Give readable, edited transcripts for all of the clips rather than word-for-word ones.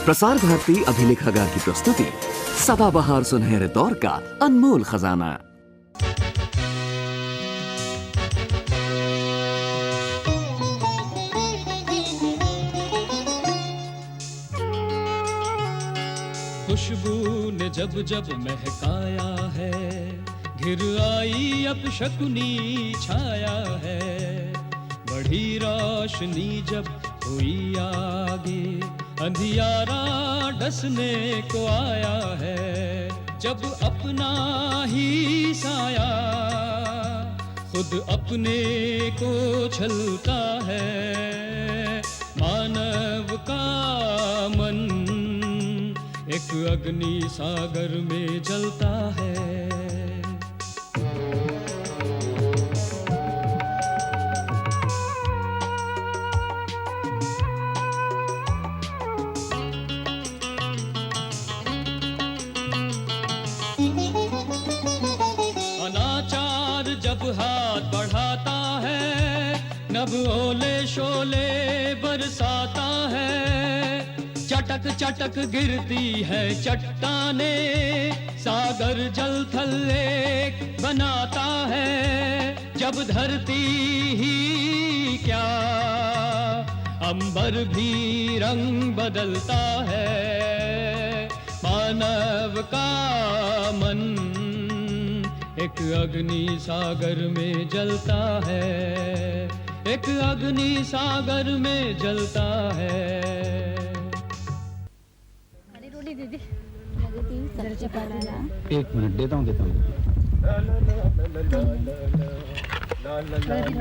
प्रसार भारती अभिलेखागार की प्रस्तुति सदाबहार सुनहरे दौर का अनमोल खजाना। खुशबू ने जब जब महकाया है, घिर आई अब शकुनी छाया है। बढ़ी रोशनी जब हुई आगे, अंधियारा डसने को आया है। जब अपना ही साया खुद अपने को छलता है, मानव का मन एक अग्नि सागर में जलता है। अनाचार जब हाथ बढ़ाता है, नभ ओले शोले बरसाता है। चटक चटक गिरती है चट्टाने, सागर जल थल एक बनाता है। जब धरती ही क्या अंबर भी रंग बदलता है, मानव का मन एक अग्नि सागर में जलता है, एक अग्नि सागर में जलता है। दीदी एक मिनट देता हूँ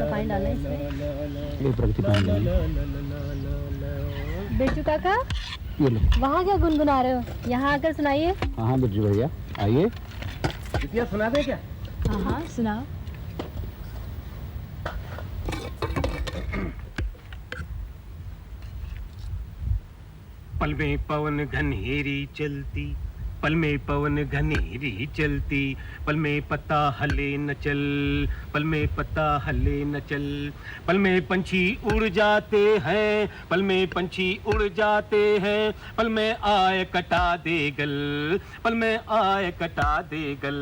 पानी डालना इसमें। ये प्रगति पानी डालिए। बिरजू काका, ये लो। वहाँ क्या गुनगुना रहे हो? यहाँ आकर सुनाइए। हाँ बिरजू भैया आइए। सुना दे क्या? हाँ सुनाओ। पल में पवन घनेरी चलती, पल में पवन घनेरी चलती, पल में पत्ता हले न चल, पल में पत्ता हले न चल। पल में पंछी उड़ जाते हैं, पल में पंछी उड़ जाते हैं। पल में आए कटा दे गल, पल में आए कटा दे गल।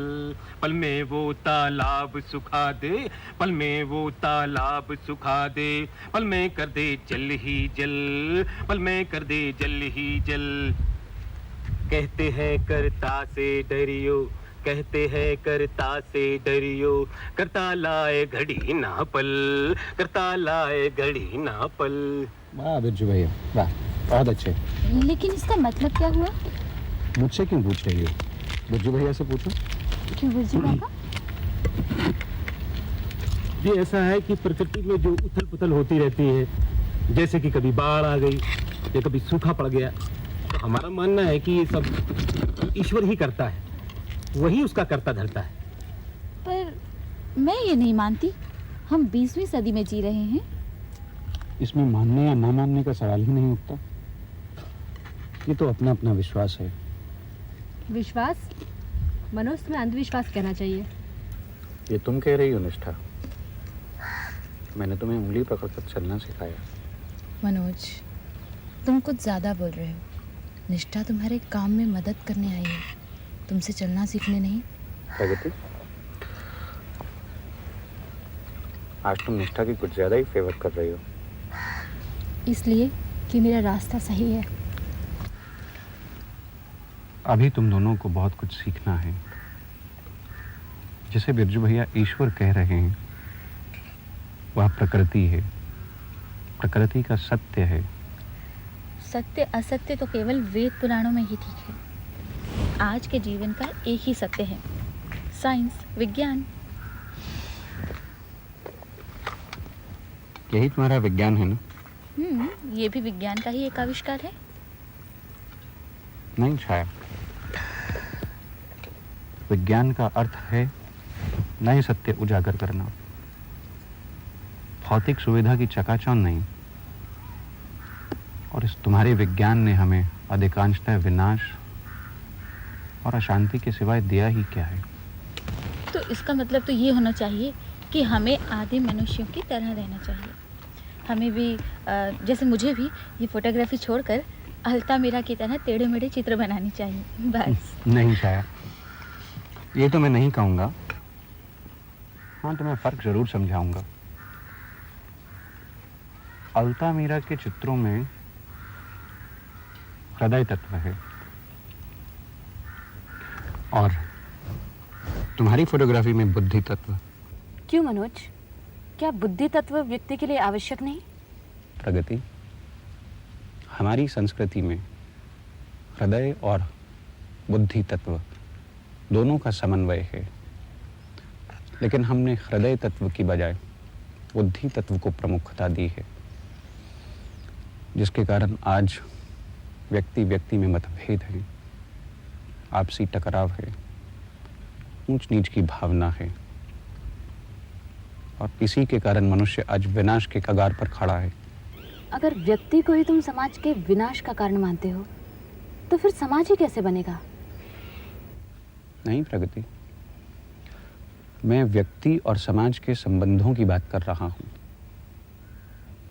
पल में वो तालाब सुखा दे, पल में वो तालाब सुखा दे। पल में कर दे जल ही जल, पल में कर दे जल ही जल। कहते हैं करता से डरियो, कहते हैं करता से डरियो। करता लाए घड़ी ना पल, करता लाए घड़ी ना पल। वाह बिरजू भैया वाह, बहुत अच्छे। लेकिन इसका मतलब क्या हुआ? मुझसे क्यों पूछ रही हो? बिरजू भैया से पूछो। क्यों बिरजू काका? ये ऐसा है कि प्रकृति में जो उथल पुथल होती रहती है, जैसे कि कभी बाढ़ आ गई या कभी सूखा पड़ गया, तो हमारा मानना है कि ये सब ईश्वर ही करता है, वही उसका करता धरता है। पर मैं ये नहीं मानती। हम 20वीं सदी में जी रहे हैं। इसमें मानने या ना मानने का सवाल ही नहीं उठता। ये तो अपना अपना विश्वास है। विश्वास? मनोज, तुम्हें अंधविश्वास कहना चाहिए। ये तुम कह रही हो निष्ठा? मैंने तुम्हें उंगली पकड़कर चलना सिखाया। मनोज, तुम कुछ ज़्यादा बोल रहे हो। निष्ठा तुम्हारे काम में मदद करने आई है, तुमसे चलना सीखने नहीं। प्रगति, आज तुम निष्ठा की कुछ ज़्यादा ही फेवर कर रही हो। इसलिए कि मेरा रास्ता सही है। अभी तुम दोनों को बहुत कुछ सीखना है। जिसे बिरजू भैया ईश्वर कह रहे हैं, वह प्रकृति है, प्रकृति का सत्य है। सत्य असत्य तो केवल वेद पुराणों में ही ठीक है। आज के जीवन का एक ही सत्य है, साइंस, विज्ञान। यही तुम्हारा विज्ञान है ना? ये भी विज्ञान का ही एक आविष्कार है। नहीं छाया, विज्ञान का अर्थ है नए सत्य उजागर करना, भौतिक सुविधा की चकाचौंध नहीं। और इस तुम्हारे विज्ञान ने हमें अधिकांशतः विनाश और अशांति के सिवाय दिया ही क्या है? तो इसका मतलब तो ये होना चाहिए कि हमें आदि मनुष्यों की तरह रहना चाहिए। हमें भी जैसे मुझे भी ये फोटोग्राफी छोड़कर अल्तामिरा की तरह टेढ़े मेढ़े चित्र बनानी चाहिए बस। नहीं छाया, ये तो मैं नहीं कहूँगा। हाँ, तो मैं फ़र्क ज़रूर समझाऊंगा। अल्तामिरा के चित्रों में हृदय तत्व है और तुम्हारी फोटोग्राफी में बुद्धि तत्व। क्यों मनोज, क्या बुद्धि तत्व व्यक्ति के लिए आवश्यक नहीं? प्रगति, हमारी संस्कृति में हृदय और बुद्धि तत्व दोनों का समन्वय है, लेकिन हमने हृदय तत्व की बजाय बुद्धि तत्व को प्रमुखता दी है, जिसके कारण आज व्यक्ति व्यक्ति में मतभेद है, आपसी टकराव है, ऊंच नीच की भावना है और इसी के कारण मनुष्य आज विनाश के कगार पर खड़ा है। अगर व्यक्ति को ही तुम समाज के विनाश का कारण मानते हो, तो फिर समाज ही कैसे बनेगा? नहीं प्रगति, मैं व्यक्ति और समाज के संबंधों की बात कर रहा हूं।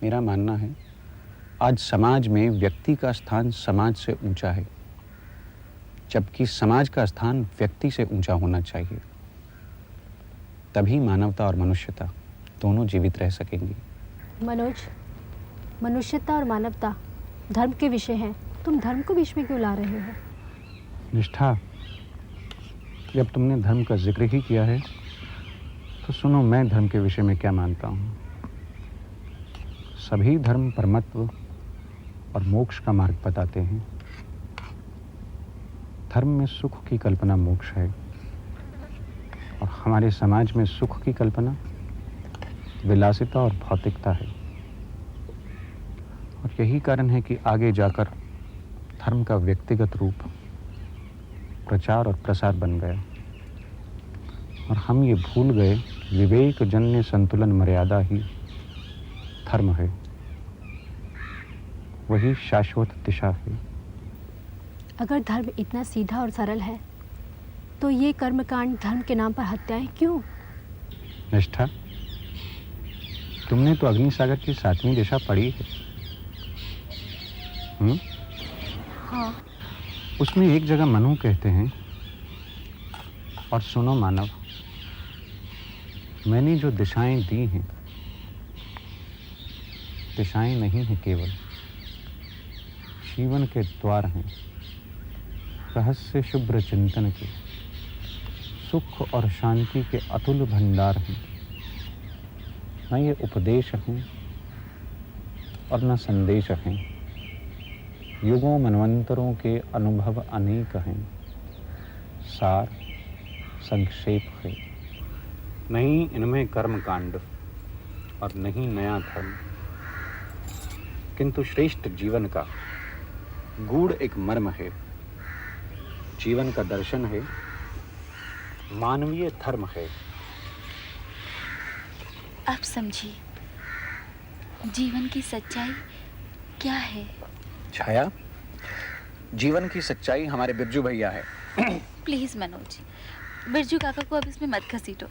मेरा मानना है आज समाज में व्यक्ति का स्थान समाज से ऊंचा है, जबकि समाज का स्थान व्यक्ति से ऊंचा होना चाहिए। तभी मानवता और मनुष्यता दोनों जीवित रह सकेंगी। मनोज, मनुष्यता और मानवता धर्म के विषय हैं, तुम धर्म को बीच में क्यों ला रहे हो? निष्ठा, जब तुमने धर्म का जिक्र ही किया है तो सुनो मैं धर्म के विषय में क्या मानता हूँ। सभी धर्म परमत्व और मोक्ष का मार्ग बताते हैं। धर्म में सुख की कल्पना मोक्ष है और हमारे समाज में सुख की कल्पना विलासिता और भौतिकता है। और यही कारण है कि आगे जाकर धर्म का व्यक्तिगत रूप प्रचार और प्रसार बन गया और हम ये भूल गए विवेक जन्य संतुलन मर्यादा ही धर्म है, वही शाश्वत दिशा है। अगर धर्म इतना सीधा और सरल है तो ये कर्मकांड धर्म के नाम पर हत्याएं क्यों? निष्ठा, तुमने तो अग्निसागर की 7वीं दिशा पढ़ी है। हाँ। उसमें एक जगह मनु कहते हैं, और सुनो मानव, मैंने जो दिशाएं दी हैं, दिशाएं नहीं हैं केवल, जीवन के द्वार हैं, रहस्य शुभ्र चिंतन के, सुख और शांति के अतुल भंडार हैं। न ये उपदेश हैं और न संदेश हैं, युगों मनवंतरों के अनुभव अनेक हैं, सार संक्षेप है। नहीं इनमें कर्म कांड और नहीं नया धर्म, किंतु श्रेष्ठ जीवन का गूढ़ एक मर्म है। जीवन का दर्शन है, मानवीय धर्म है। आप समझिए जीवन की सच्चाई क्या है? छाया, जीवन की सच्चाई हमारे बिरजू भैया है। प्लीज मनोज, बिरजू काका को अब इसमें मत घसीटो।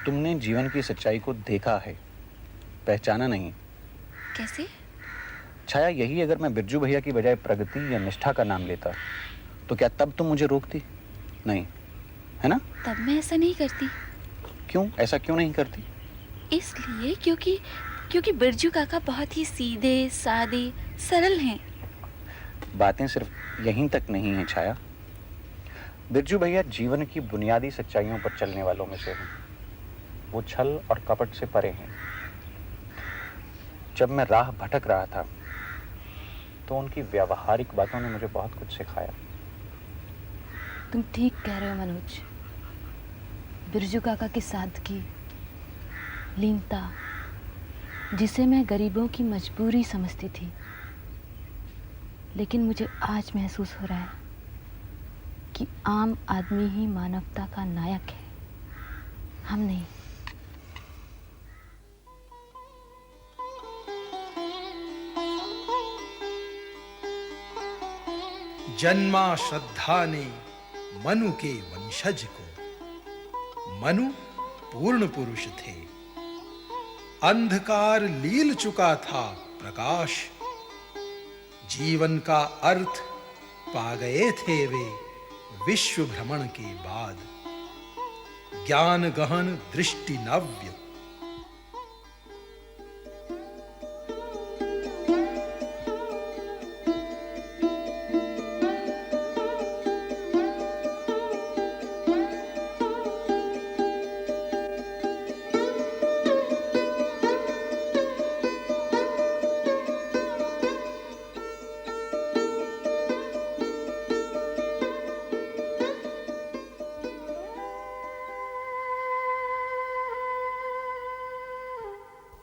तुमने जीवन की सच्चाई को देखा है, पहचाना नहीं। कैसे? छाया, यही अगर मैं बिरजू भैया की बजाय प्रगति या निष्ठा का नाम लेता तो क्या तब तुम मुझे रोकती? नहीं, है ना? तब मैं ऐसा नहीं करती। क्यों? ऐसा क्यों नहीं करती? इसलिए क्योंकि बिरजू काका बहुत ही सीधे सादे सरल हैं। बातें सिर्फ यहीं तक नहीं हैं छाया। बिरजू भैया जीवन की बुनियादी सच्चाइयों पर चलने वालों में से हैं। वो छल और कपट से परे हैं। जब मैं राह भटक रहा था तो उनकी व्यावहारिक बातों ने मुझे बहुत कुछ सिखाया। तुम ठीक कह रहे हो मनोज। बिरजू काका की सादगी, लीनता, जिसे मैं गरीबों की मजबूरी समझती थी, लेकिन मुझे आज महसूस हो रहा है कि आम आदमी ही मानवता का नायक है, हम नहीं। जन्मा श्रद्धा ने मनु के वंशज को। मनु पूर्ण पुरुष थे, अंधकार लील चुका था प्रकाश। जीवन का अर्थ पा गए थे वे विश्व भ्रमण के बाद। ज्ञान गहन दृष्टि नव्य,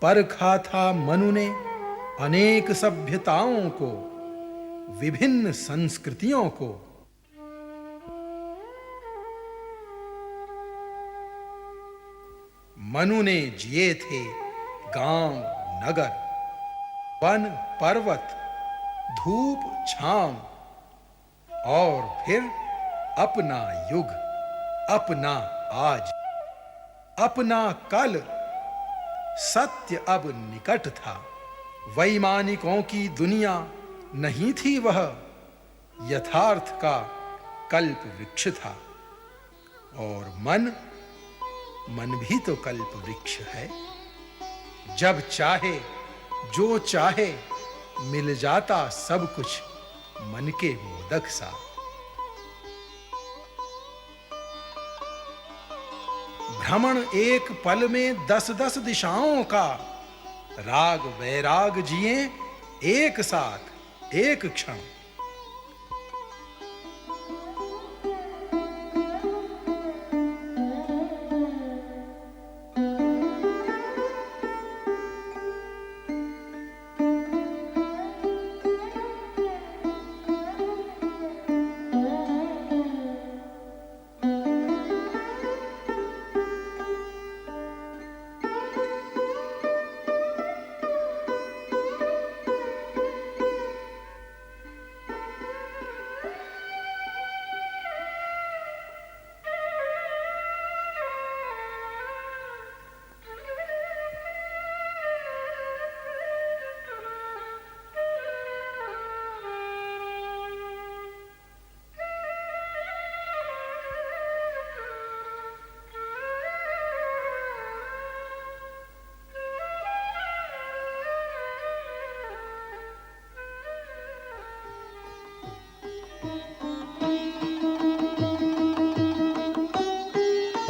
परखा था मनु ने अनेक सभ्यताओं को, विभिन्न संस्कृतियों को। मनु ने जिए थे गांव नगर, वन पर्वत, धूप छांव, और फिर अपना युग, अपना आज, अपना कल। सत्य अब निकट था, वैमानिकों की दुनिया नहीं थी वह, यथार्थ का कल्प वृक्ष था। और मन भी तो कल्प वृक्ष है। जब चाहे जो चाहे मिल जाता सब कुछ मन के मोदक सा। भ्रमण एक पल में 10-10 दिशाओं का, राग वैराग जिए एक साथ एक क्षण।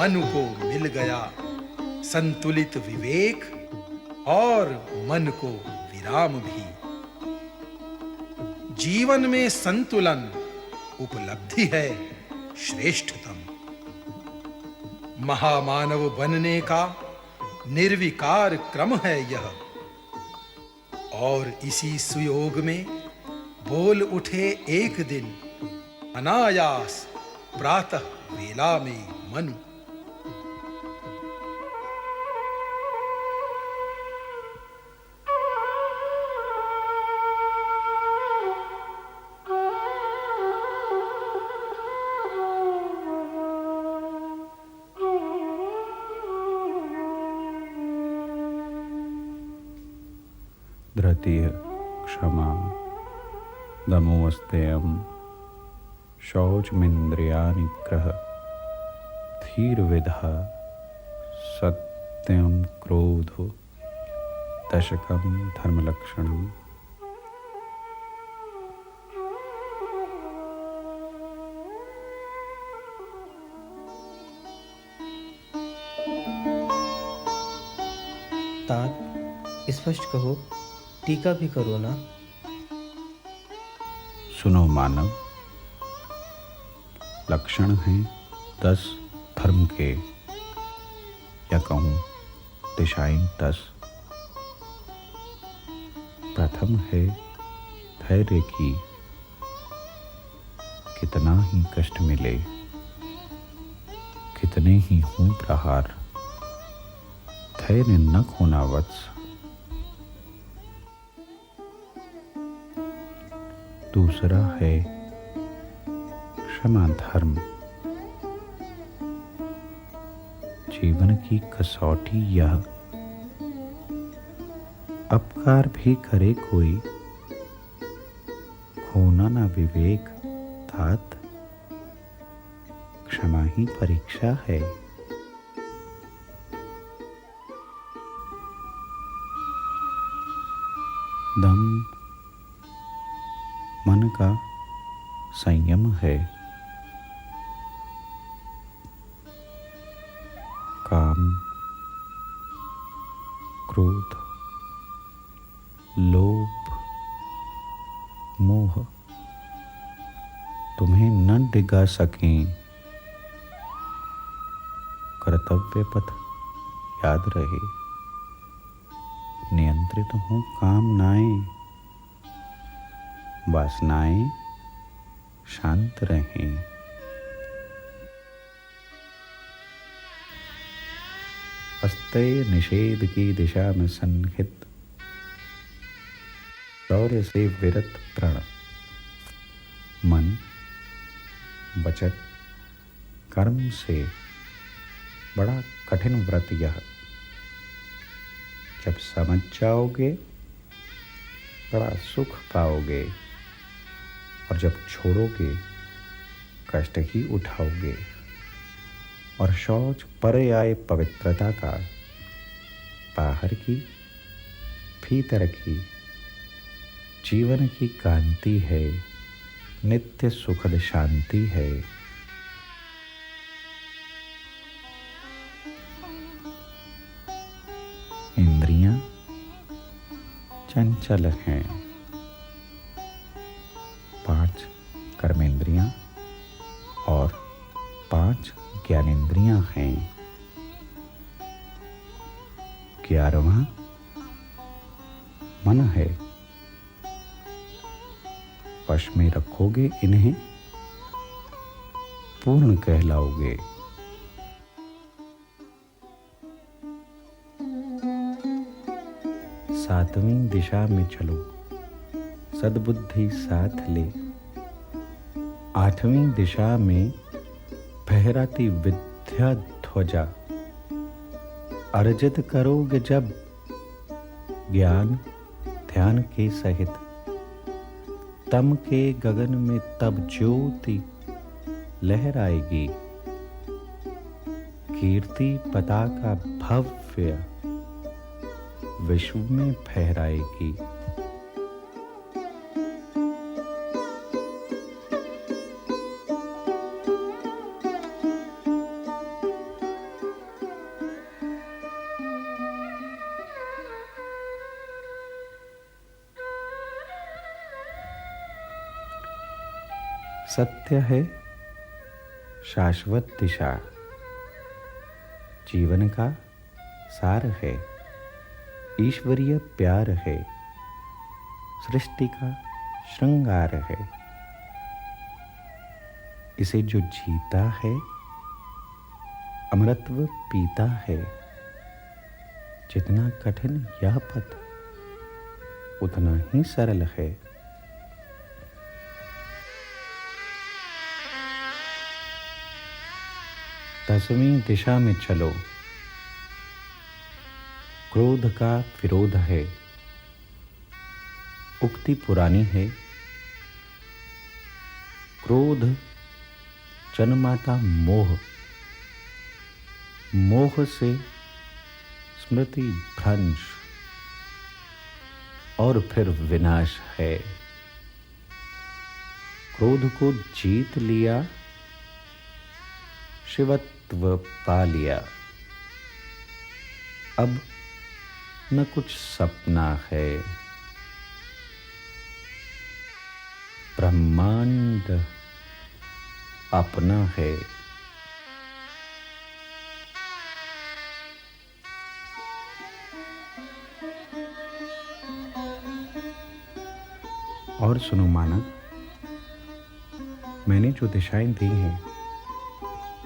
मनु को मिल गया संतुलित विवेक, और मन को विराम भी। जीवन में संतुलन उपलब्धि है श्रेष्ठतम। महामानव बनने का निर्विकार क्रम है यह, और इसी सुयोग में बोल उठे एक दिन अनायास प्रातः वेला में मनु। धृतिः क्षमा दमोऽस्तेयं शौचमिन्द्रियानिग्रह धीर्विदः सत्यं क्रोधो दशकं धर्मलक्षणम्। तात स्पष्ट कहो, टीका भी करो ना। सुनो मानव, लक्षण हैं 10 धर्म के, या कहूं दिशाएं 10। प्रथम है धैर्य की। कितना ही कष्ट मिले, कितने ही हों प्रहार, धैर्य न खोना वत्स। दूसरा है क्षमा धर्म। जीवन की कसौटी यह, अपकार भी करे कोई होना ना विवेक तात, क्षमा ही परीक्षा है। दम मन का संयम है। काम, क्रोध, लोभ, मोह तुम्हें न डिगा सकें। कर्तव्य पथ याद रहे, नियंत्रित हूं कामनाएं, वासनाएं शांत रहें। अस्तेय निषेध की दिशा में सन्निहित, शौर्य से विरत प्रण, मन वचन कर्म से बड़ा कठिन व्रत यह। जब समझ जाओगे बड़ा सुख पाओगे, और जब छोड़ोगे कष्ट ही उठाओगे। और शौच पर्याय पवित्रता का, बाहर की भीतर की जीवन की कांति है, नित्य सुखद शांति है। इंद्रियां चंचल हैं। 5 कर्मेंद्रियां और 5 ज्ञानेंद्रियां हैं। 11वां मन है। वश में रखोगे इन्हें, पूर्ण कहलाओगे। सातवीं दिशा में चलो, सद्बुद्धि साथ ले। 8वीं दिशा में फहराती विद्या ध्वजा, अर्जित करोगे जब ज्ञान ध्यान के सहित। तम के गगन में तब ज्योति लहराएगी, कीर्ति पताका भव्य विश्व में फहराएगी। सत्य है शाश्वत दिशा, जीवन का सार है, ईश्वरीय प्यार है, सृष्टि का श्रृंगार है। इसे जो जीता है अमृतत्व पीता है। जितना कठिन यह पथ उतना ही सरल है। दसवीं दिशा में चलो, क्रोध का विरोध है। उक्ति पुरानी है, क्रोध जन्माता मोह, मोह से स्मृति भ्रंश और फिर विनाश है। क्रोध को जीत लिया, शिवत्व पा लिया। अब न कुछ सपना है, ब्रह्मांड अपना है। और सुनो मानव, मैंने जो दिशाएं दी हैं,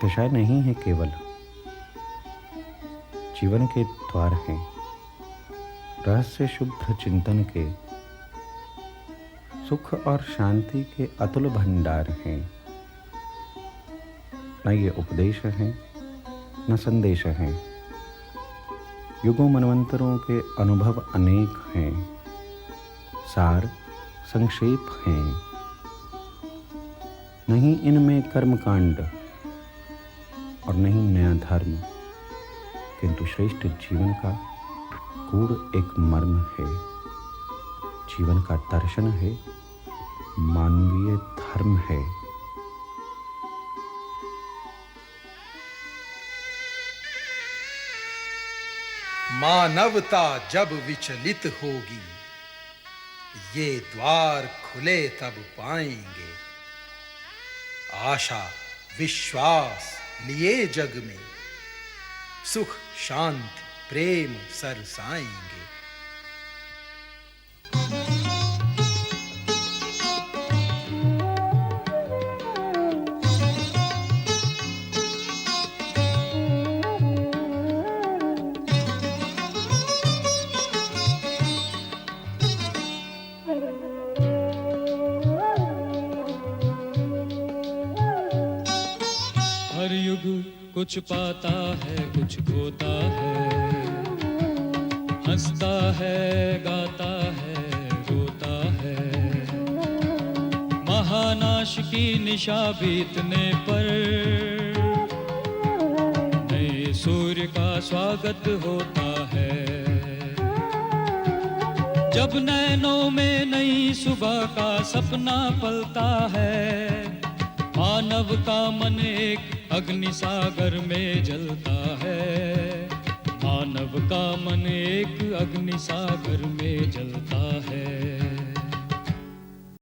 दिशाएं नहीं है केवल, जीवन के द्वार हैं, रहस्य शुभ्र चिंतन के, सुख और शांति के अतुल भंडार हैं। न ये उपदेश हैं, न संदेश हैं। युगों मनवंतरों के अनुभव अनेक हैं, सार संक्षेप हैं। नहीं इनमें कर्मकांड और नहीं नया धर्म, किंतु श्रेष्ठ जीवन का गूढ़ एक मर्म है। जीवन का दर्शन है, मानवीय धर्म है। मानवता जब विचलित होगी, ये द्वार खुले तब पाएंगे। आशा विश्वास लिए जग में, सुख शांति प्रेम सरसाएंगे। हर युग कुछ पाता है, कुछ खोता है, हंसता है, गाता है, रोता है। महानाश की निशा बीतने पर नए सूर्य का स्वागत होता है। जब नैनों में नई सुबह का सपना पलता है, मानव का मन एक अग्नि सागर में जलता है। मानव का मन एक अग्नि सागर में जलता है।